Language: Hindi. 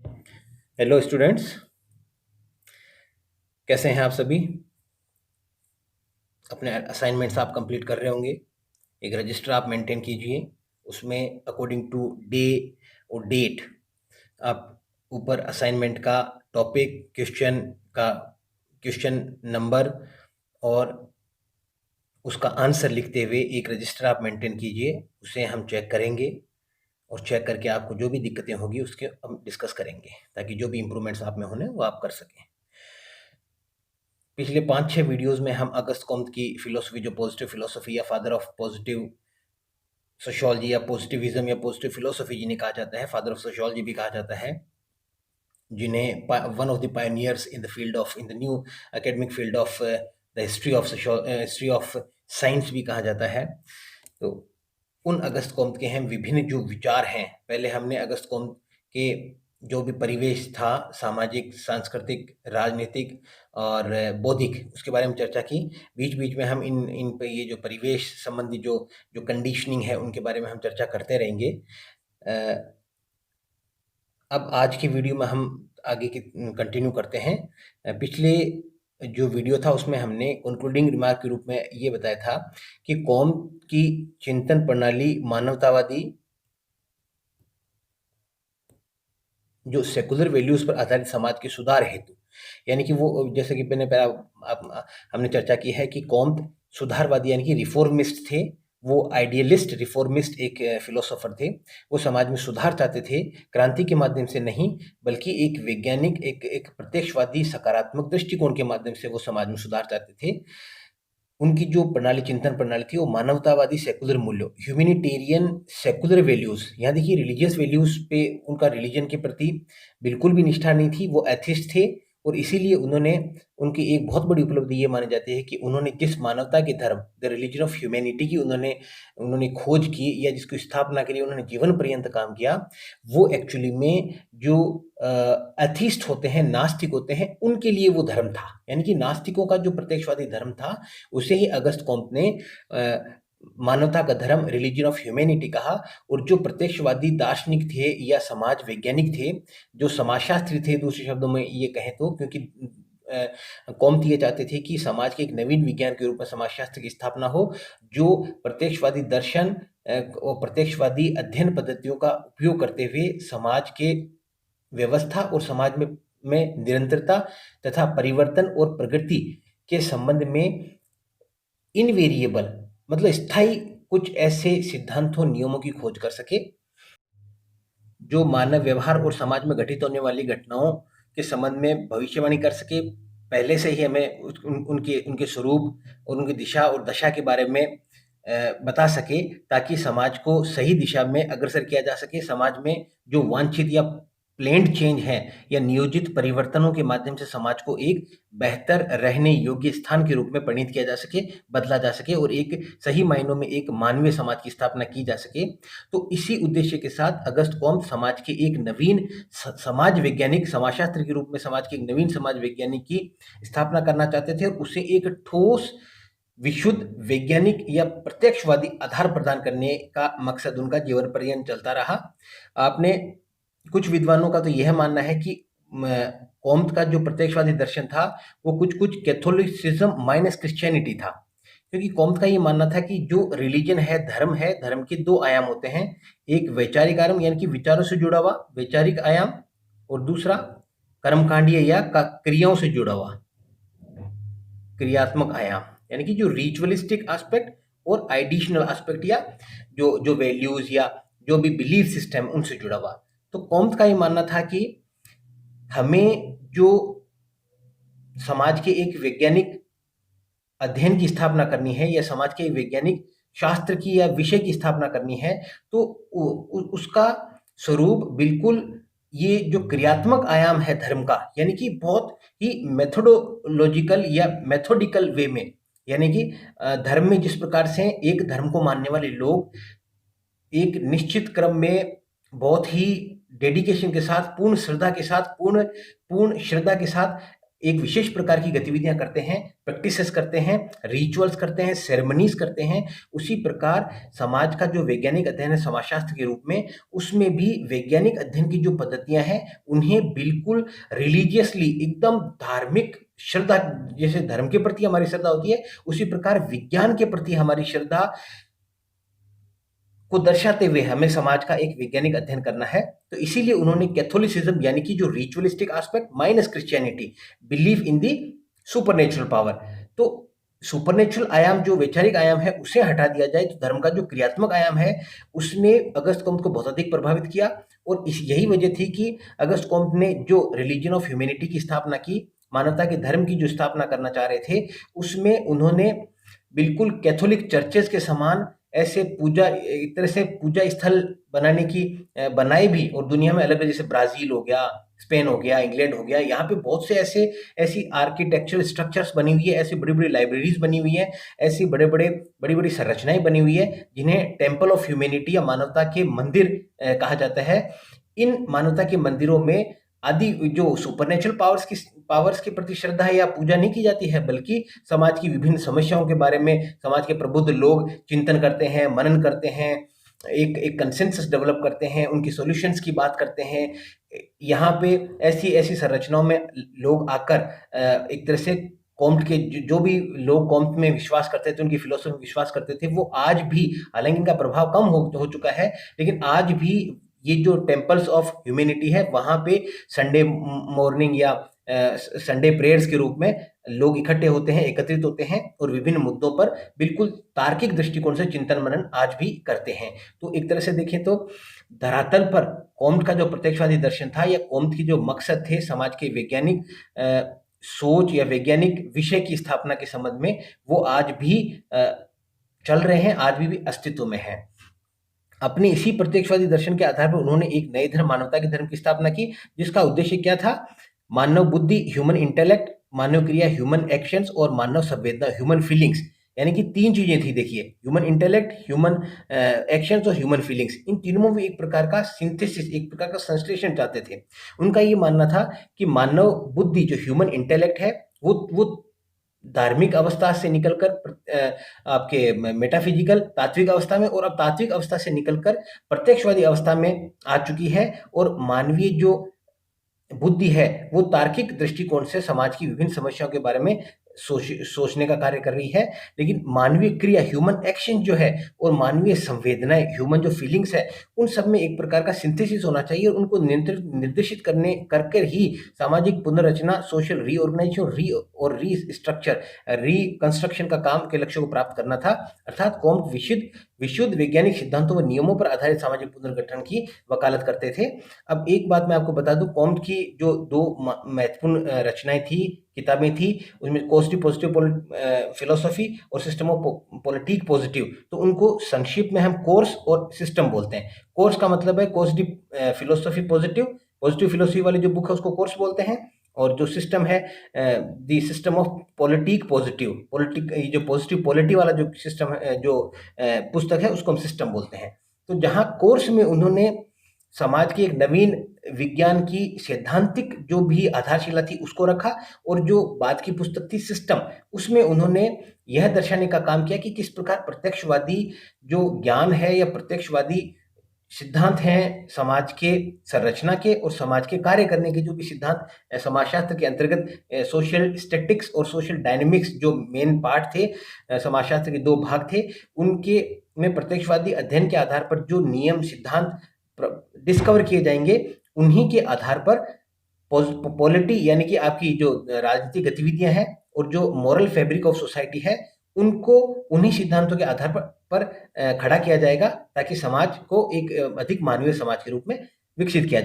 हेलो स्टूडेंट्स, कैसे हैं आप सभी। अपने असाइनमेंट्स आप कंप्लीट कर रहे होंगे। एक रजिस्टर आप मेंटेन कीजिए, उसमें अकॉर्डिंग टू डे और डेट आप ऊपर असाइनमेंट का टॉपिक, क्वेश्चन नंबर और उसका आंसर लिखते हुए एक रजिस्टर आप मेंटेन कीजिए। उसे हम चेक करेंगे और चेक करके आपको जो भी दिक्कतें होगी उसके हम डिस्कस करेंगे, ताकि जो भी इम्प्रूवमेंट्स आप में होने वो आप कर सकें। पिछले 5-6 वीडियोस में हम अगस्त कॉम्त की फिलॉसफी, जो पॉजिटिव फिलॉसफी या फादर ऑफ पॉजिटिव सोशियोलॉजी या पॉजिटिविज्म या पॉजिटिव फिलॉसफी जिन्हें कहा जाता है, फादर ऑफ सोशियोलॉजी भी कहा जाता है, जिन्हें one of the pioneers in the field of, in the new academic field of the history of science भी कहा जाता है। तो उन अगस्त कॉम्त के हम विभिन्न जो विचार हैं, पहले हमने अगस्त कॉम्त के जो भी परिवेश था, सामाजिक, सांस्कृतिक, राजनीतिक और बौद्धिक, उसके बारे में चर्चा की। बीच-बीच में हम इन इन पे ये जो परिवेश संबंधी जो जो कंडीशनिंग है, उनके बारे में हम चर्चा करते रहेंगे। अब आज की वीडियो में हम आगे की कंटिन्यू करते हैं। पिछले जो वीडियो था उसमें हमने कंक्लूडिंग रिमार्क के रूप में ये बताया था कि कौम की चिंतन प्रणाली मानवतावादी, जो सेकुलर वैल्यूज पर आधारित समाज के सुधार हेतु, यानी कि वो जैसे कि मैंने पहला हमने चर्चा की है कि कॉम्ट सुधारवादी यानी कि रिफॉर्मिस्ट थे। वो आइडियलिस्ट रिफॉर्मिस्ट एक फिलोसोफर थे। वो समाज में सुधार चाहते थे, क्रांति के माध्यम से नहीं, बल्कि एक वैज्ञानिक, एक प्रत्यक्षवादी सकारात्मक दृष्टिकोण के माध्यम से वो समाज में सुधार चाहते थे। उनकी जो प्रणाली, चिंतन प्रणाली थी, वो मानवतावादी सेकुलर मूल्यों, ह्यूमैनिटेरियन सेकुलर वैल्यूज। यहाँ देखिए, रिलीजियस वैल्यूज पे उनका रिलीजन के प्रति बिल्कुल भी निष्ठा नहीं थी। वो एथिस्ट थे और इसीलिए उन्होंने, उनकी एक बहुत बड़ी उपलब्धि ये मानी जाती है कि उन्होंने जिस मानवता के धर्म, द रिलीजन ऑफ ह्यूमैनिटी की उन्होंने उन्होंने खोज की या जिसकी स्थापना के लिए उन्होंने जीवन पर्यंत काम किया, वो एक्चुअली में जो एथिस्ट होते हैं, नास्तिक होते हैं, उनके लिए वो धर्म था। यानी कि नास्तिकों का जो प्रत्यक्षवादी धर्म था, उसे ही अगस्त कॉम्ट ने मानवता का धर्म, रिलीजन ऑफ ह्यूमैनिटी कहा। और जो प्रत्यक्षवादी दार्शनिक थे या समाज वैज्ञानिक थे, जो समाजशास्त्री थे, दूसरे शब्दों में ये कहें तो, क्योंकि कॉम्ट ये चाहते थे कि समाज के एक नवीन विज्ञान के रूप में समाजशास्त्र की स्थापना हो, जो प्रत्यक्षवादी दर्शन और प्रत्यक्षवादी अध्ययन पद्धतियों का उपयोग करते हुए समाज के व्यवस्था और समाज में निरंतरता तथा परिवर्तन और प्रगति के संबंध में इनवेरिएबल, मतलब स्थायी, कुछ ऐसे सिद्धांतों, नियमों की खोज कर सके, जो मानव व्यवहार और समाज में घटित होने वाली घटनाओं के संबंध में भविष्यवाणी कर सके। पहले से ही हमें उनके उनके स्वरूप और उनकी दिशा और दशा के बारे में बता सके, ताकि समाज को सही दिशा में अग्रसर किया जा सके। समाज में जो वांछित या प्लेन्ड चेंज है या नियोजित परिवर्तनों के माध्यम से समाज को एक बेहतर रहने योग्य स्थान के रूप में परिणित किया जा सके, बदला जा सके और एक सही मायनों में एक मानवीय समाज की स्थापना की जा सके। तो इसी उद्देश्य के साथ अगस्त कॉम्ट समाज के एक नवीन समाज वैज्ञानिक, समाजशास्त्र के रूप में समाज के एक नवीन समाज वैज्ञानिक की स्थापना करना चाहते थे और उसे एक ठोस, विशुद्ध, वैज्ञानिक या प्रत्यक्षवादी आधार प्रदान करने का मकसद उनका जीवन पर्यंत चलता रहा। आपने कुछ विद्वानों का तो यह मानना है कि कॉम्ट का जो प्रत्यक्षवादी दर्शन था, वो कुछ कैथोलिसिज्म माइनस क्रिश्चियनिटी था। क्योंकि कॉम्ट का ये मानना था कि जो रिलीजन है, धर्म के दो आयाम होते हैं। एक वैचारिक आयाम यानी कि विचारों से जुड़ा हुआ वैचारिक आयाम, और दूसरा कर्मकांडीय या क्रियाओं से जुड़ा हुआ क्रियात्मक आयाम, यानी कि जो रिचुअलिस्टिक एस्पेक्ट और आइडिशनल एस्पेक्ट, या जो जो वैल्यूज या जो भी बिलीफ सिस्टम उनसे जुड़ा हुआ। तो कॉम्ट का ये मानना था कि हमें जो समाज के एक वैज्ञानिक अध्ययन की स्थापना करनी है या समाज के वैज्ञानिक शास्त्र की या विषय की स्थापना करनी है, तो उसका स्वरूप बिल्कुल ये जो क्रियात्मक आयाम है धर्म का, यानी कि बहुत ही मेथोडोलॉजिकल या मेथोडिकल वे में, यानी कि धर्म में जिस प्रकार से एक धर्म को मानने वाले लोग एक निश्चित क्रम में बहुत ही डेडिकेशन के साथ, पूर्ण श्रद्धा के साथ, पूर्ण श्रद्धा के साथ एक विशेष प्रकार की गतिविधियां करते हैं, प्रैक्टिसेस करते हैं, रिचुअल्स करते हैं, सेरेमनीज करते हैं, उसी प्रकार समाज का जो वैज्ञानिक अध्ययन है समाजशास्त्र के रूप में, उसमें भी वैज्ञानिक अध्ययन की जो पद्धतियां हैं उन्हें बिल्कुल रिलीजियसली, एकदम धार्मिक श्रद्धा, जैसे धर्म के प्रति हमारी श्रद्धा होती है उसी प्रकार विज्ञान के प्रति हमारी श्रद्धा को दर्शाते हुए हमें समाज का एक वैज्ञानिक अध्ययन करना है। तो इसीलिए उन्होंने कैथोलिसिज्म यानी कि जो ritualistic aspect minus Christianity, believe in the supernatural power, तो सुपरनेचुरल आयाम जो वैचारिक आयाम है उसे हटा दिया जाए तो धर्म का जो क्रियात्मक आयाम है उसने अगस्त कॉम्ट को बहुत अधिक प्रभावित किया। और यही वजह थी कि अगस्त कॉम्ट ने जो रिलीजन ऑफ ह्यूमैनिटी की स्थापना की, मानवता के धर्म की जो स्थापना करना चाह रहे थे, उसमें उन्होंने बिल्कुल कैथोलिक चर्चेस के समान ऐसे पूजा, एक तरह से पूजा स्थल बनाए भी, और दुनिया में अलग अलग, जैसे ब्राजील हो गया, स्पेन हो गया, इंग्लैंड हो गया, यहाँ पे बहुत से ऐसी आर्किटेक्चरल स्ट्रक्चर्स बनी हुई है, ऐसी बड़ी बड़ी लाइब्रेरीज बनी हुई है, ऐसी बड़ी बड़ी संरचनाएं बनी हुई है जिन्हें टेम्पल ऑफ ह्यूमैनिटी या मानवता के मंदिर कहा जाता है। इन मानवता के मंदिरों में आदि जो सुपरनेचुरल पावर्स के प्रति श्रद्धा या पूजा नहीं की जाती है, बल्कि समाज की विभिन्न समस्याओं के बारे में समाज के प्रबुद्ध लोग चिंतन करते हैं, मनन करते हैं, एक कंसेंसस डेवलप करते हैं, उनकी सॉल्यूशंस की बात करते हैं। यहाँ पे ऐसी ऐसी संरचनाओं में लोग आकर एक तरह से कॉम्ट के जो भी लोग कॉम्ट में विश्वास करते थे, उनकी फिलोसफी में विश्वास करते थे, वो आज भी, हालांकि इनका प्रभाव कम हो चुका है, लेकिन आज भी ये जो टेम्पल्स ऑफ ह्यूमैनिटी है वहाँ पे संडे मॉर्निंग या संडे प्रेयर्स के रूप में लोग इकट्ठे होते हैं, एकत्रित होते हैं और विभिन्न मुद्दों पर बिल्कुल तार्किक दृष्टिकोण से चिंतन मनन आज भी करते हैं। तो एक तरह से देखें तो धरातल पर कॉम्ट का जो प्रत्यक्षवादी दर्शन था या कॉम्ट की जो मकसद थे समाज के वैज्ञानिक सोच या वैज्ञानिक विषय की स्थापना के संबंध में, वो आज भी चल रहे हैं, आज भी अस्तित्व में है। अपने इसी प्रत्यक्षवादी दर्शन के आधार पर उन्होंने एक नए धर्म, मानवता के धर्म की स्थापना की, जिसका उद्देश्य क्या था? मानव बुद्धि, ह्यूमन इंटेलेक्ट, मानव क्रिया, ह्यूमन एक्शंस और मानव संवेदना, ह्यूमन फीलिंग्स, यानी कि 3 चीजें थी। देखिए, ह्यूमन इंटेलेक्ट, ह्यूमन एक्शंस और ह्यूमन फीलिंग्स, इन तीनों में एक प्रकार का सिंथेसिस, एक प्रकार का संश्लेषण चाहते थे। उनका ये मानना था कि मानव बुद्धि, जो ह्यूमन इंटेलेक्ट है, वो धार्मिक अवस्था से निकलकर आपके मेटाफिजिकल तात्विक अवस्था में, और अब तात्विक अवस्था से निकलकर प्रत्यक्षवादी अवस्था में आ चुकी है। और मानवीय जो बुद्धि है वो तार्किक दृष्टिकोण से समाज की विभिन्न समस्याओं के बारे में सोचने का कार्य कर रही है। लेकिन मानवीय क्रिया, ह्यूमन एक्शन जो है, और मानवीय संवेदनाएं, ह्यूमन जो फीलिंग्स है, उन सब में एक प्रकार का सिंथेसिस होना चाहिए और उनको निर्देशित करके ही सामाजिक पुनर्रचना, सोशल रीऑर्गेनाइजेशन और रीस्ट्रक्चर, रिकंस्ट्रक्शन का काम के लक्ष्य को प्राप्त करना था। अर्थात कॉम्ट विशुद्ध वैज्ञानिक सिद्धांतों व नियमों पर आधारित सामाजिक पुनर्गठन की वकालत करते थे। अब एक बात मैं आपको बता दूं, कॉम्ट की जो 2 महत्वपूर्ण रचनाएं थी, किताबें थी, उसमें कॉस्टिव पॉजिटिव फिलोसफी और सिस्टम ऑफ पॉलिटिक पॉजिटिव, तो उनको संक्षिप्त में हम कोर्स और सिस्टम बोलते हैं। कोर्स का मतलब है कॉस्टिव फिलोसफी पॉजिटिव फिलोसफी वाली जो बुक है उसको कोर्स बोलते हैं, और जो सिस्टम है the system of politic positive, ये जो पॉजिटिव पॉलिटी वाला जो सिस्टम है, जो पुस्तक है, उसको हम सिस्टम बोलते हैं। तो जहाँ कोर्स में उन्होंने समाज की एक नवीन विज्ञान की सैद्धांतिक जो भी आधारशिला थी उसको रखा, और जो बाद की पुस्तक थी सिस्टम, उसमें उन्होंने यह दर्शाने का काम किया कि किस प्रकार प्रत्यक्षवादी जो ज्ञान है या प्रत्यक्षवादी सिद्धांत हैं समाज के संरचना के और समाज के कार्य करने के, जो भी सिद्धांत समाजशास्त्र के अंतर्गत सोशल स्टैटिक्स और सोशल डायनेमिक्स जो मेन पार्ट थे, समाजशास्त्र के 2 भाग थे, उनके में प्रत्यक्षवादी अध्ययन के आधार पर जो नियम सिद्धांत डिस्कवर किए जाएंगे, उन्हीं के आधार पर पॉलिटी यानी कि आपकी जो राजनीतिक गतिविधियां हैं और जो मॉरल फैब्रिक ऑफ सोसाइटी है, उनको उन्हीं सिद्धांतों के आधार पर खड़ा किया जाएगा, ताकि समाज को एक अधिक मानवीय समाज के रूप में विकसित किया जाए।